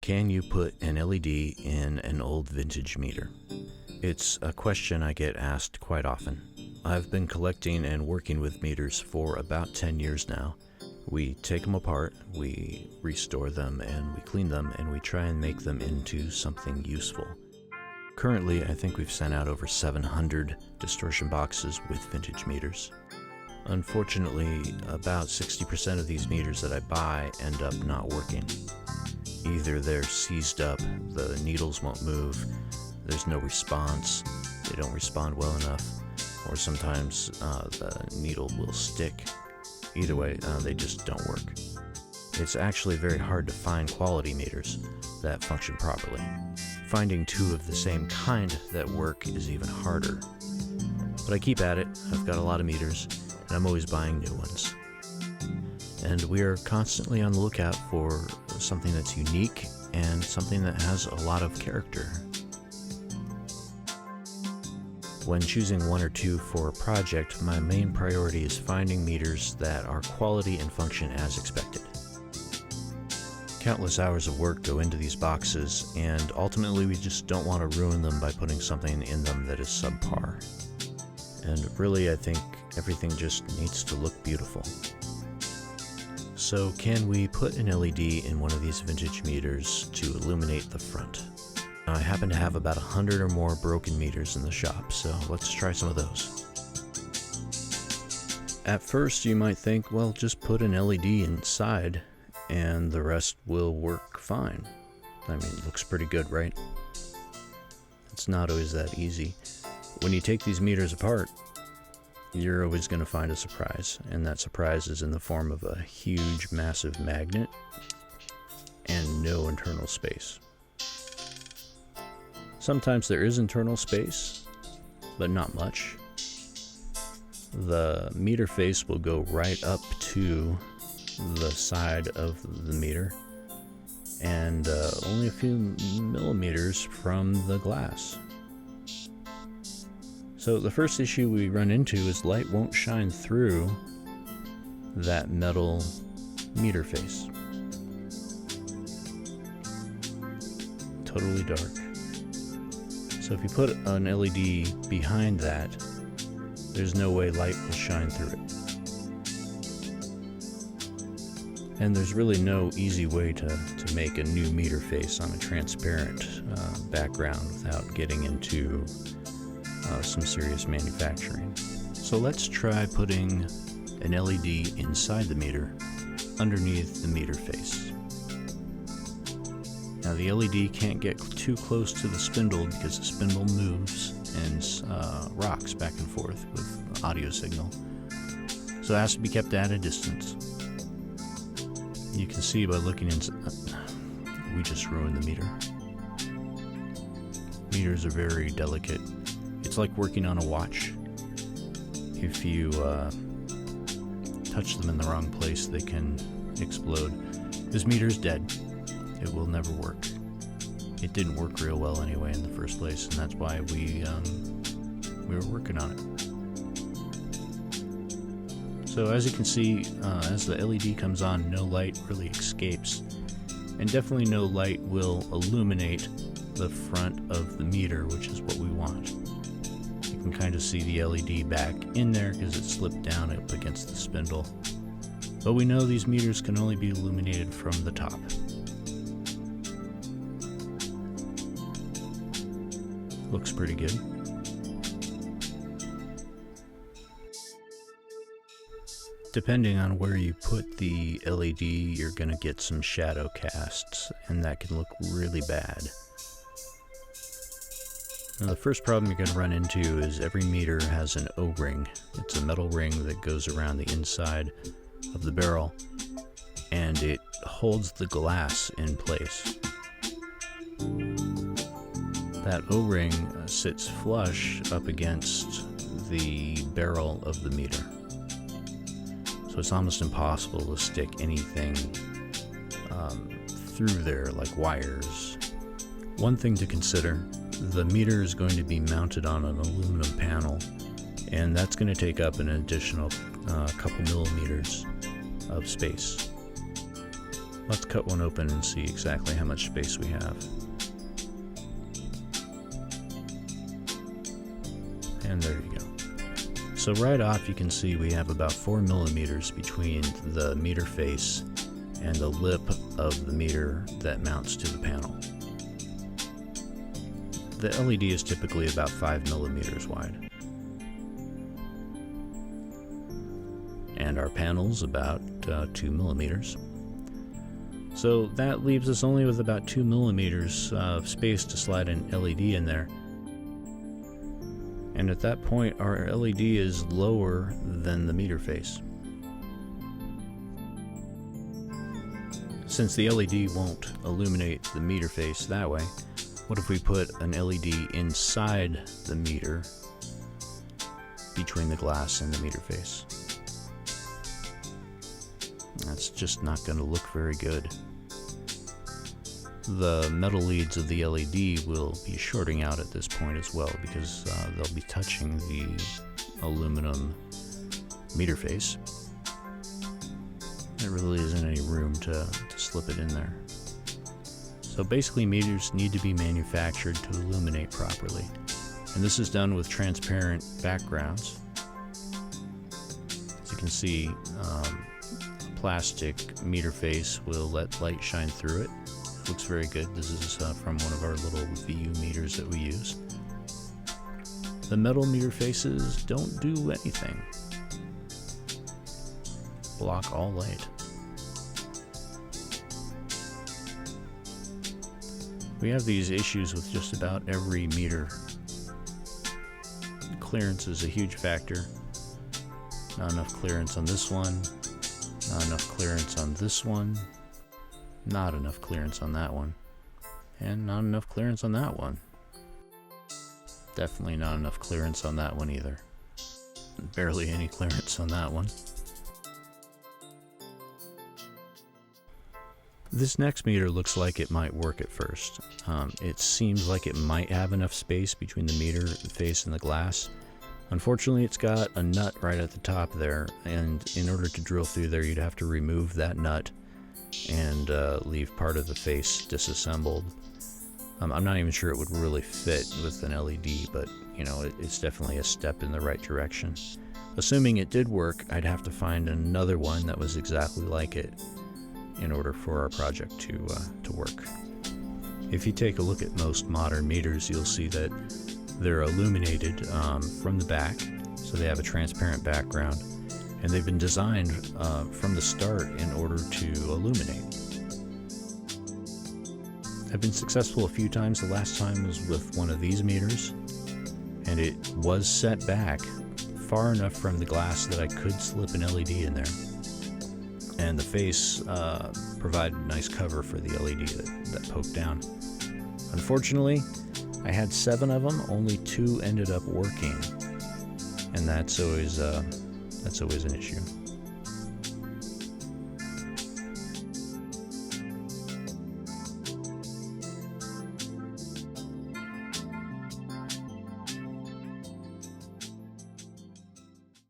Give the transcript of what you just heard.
Can you put an LED in an old vintage meter? It's a question I get asked quite often. I've been collecting and working with meters for about 10 years now. We take them apart, we restore them, and we clean them, and we try and make them into something useful. Currently, I think we've sent out over 700 distortion boxes with vintage meters. Unfortunately, about 60% of these meters that I buy end up not working. Either they're seized up, the needles won't move, there's no response, they don't respond well enough, or sometimes the needle will stick. Either way, they just don't work. It's actually very hard to find quality meters that function properly. Finding two of the same kind that work is even harder. But I keep at it. I've got a lot of meters, and I'm always buying new ones. And we are constantly on the lookout for something that's unique and something that has a lot of character. When choosing one or two for a project, my main priority is finding meters that are quality and function as expected. Countless hours of work go into these boxes, and ultimately we just don't want to ruin them by putting something in them that is subpar. And really, I think everything just needs to look beautiful. So can we put an LED in one of these vintage meters to illuminate the front? I happen to have about 100 or more broken meters in the shop, so let's try some of those. At first you might think, well, just put an LED inside and the rest will work fine. I mean, it looks pretty good, right? It's not always that easy. When you take these meters apart, you're always going to find a surprise, and that surprise is in the form of a huge, massive magnet and no internal space. Sometimes there is internal space, but not much. The meter face will go right up to the side of the meter and only a few millimeters from the glass. So the first issue we run into is light won't shine through that metal meter face. Totally dark. So if you put an LED behind that, there's no way light will shine through it. And there's really no easy way to make a new meter face on a transparent background without getting into some serious manufacturing. So let's try putting an LED inside the meter, underneath the meter face. Now the LED can't get too close to the spindle because the spindle moves and rocks back and forth with audio signal. So it has to be kept at a distance. You can see by looking inside, we just ruined the meter. Meters are very delicate. It's like working on a watch. If you touch them in the wrong place, they can explode. This meter's dead. It will never work. It didn't work real well anyway in the first place, and that's why we were working on it. So as you can see, as the LED comes on, no light really escapes, and definitely no light will illuminate the front of the meter, which is what we want. You can kind of see the LED back in there because it slipped down up against the spindle. But we know these meters can only be illuminated from the top. Looks pretty good. Depending on where you put the LED, you're going to get some shadow casts, and that can look really bad. Now the first problem you're going to run into is every meter has an O-ring. It's a metal ring that goes around the inside of the barrel, and it holds the glass in place. That O-ring sits flush up against the barrel of the meter. So it's almost impossible to stick anything through there, like wires. One thing to consider, the meter is going to be mounted on an aluminum panel, and that's going to take up an additional couple millimeters of space. Let's cut one open and see exactly how much space we have. And there you go. So right off you can see we have about 4 millimeters between the meter face and the lip of the meter that mounts to the panel. The LED is typically about 5 millimeters wide. And our panel's about 2 millimeters. So that leaves us only with about 2 millimeters of space to slide an LED in there. And at that point, our LED is lower than the meter face. Since the LED won't illuminate the meter face that way, what if we put an LED inside the meter between the glass and the meter face? That's just not going to look very good. The metal leads of the LED will be shorting out at this point as well, because they'll be touching the aluminum meter face. There really isn't any room to slip it in there. So basically meters need to be manufactured to illuminate properly. And this is done with transparent backgrounds. As you can see, a plastic meter face will let light shine through it. Looks very good. This is from one of our little VU meters that we use. The metal meter faces don't do anything. Block all light. We have these issues with just about every meter. Clearance is a huge factor. Not enough clearance on this one. Not enough clearance on this one. Not enough clearance on that one. And not enough clearance on that one. Definitely not enough clearance on that one either. Barely any clearance on that one. This next meter looks like it might work at first. It seems like it might have enough space between the meter face and the glass. Unfortunately, it's got a nut right at the top there, and in order to drill through there, you'd have to remove that nut and leave part of the face disassembled. I'm not even sure it would really fit with an LED, but you know, it's definitely a step in the right direction. Assuming it did work, I'd have to find another one that was exactly like it in order for our project to work. If you take a look at most modern meters, you'll see that they're illuminated from the back, so they have a transparent background, and they've been designed from the start in order to illuminate. I've been successful a few times. The last time was with one of these meters, and it was set back far enough from the glass that I could slip an LED in there. And the face provided nice cover for the LED that poked down. Unfortunately, I had 7 of them, only 2 ended up working, and that's always an issue.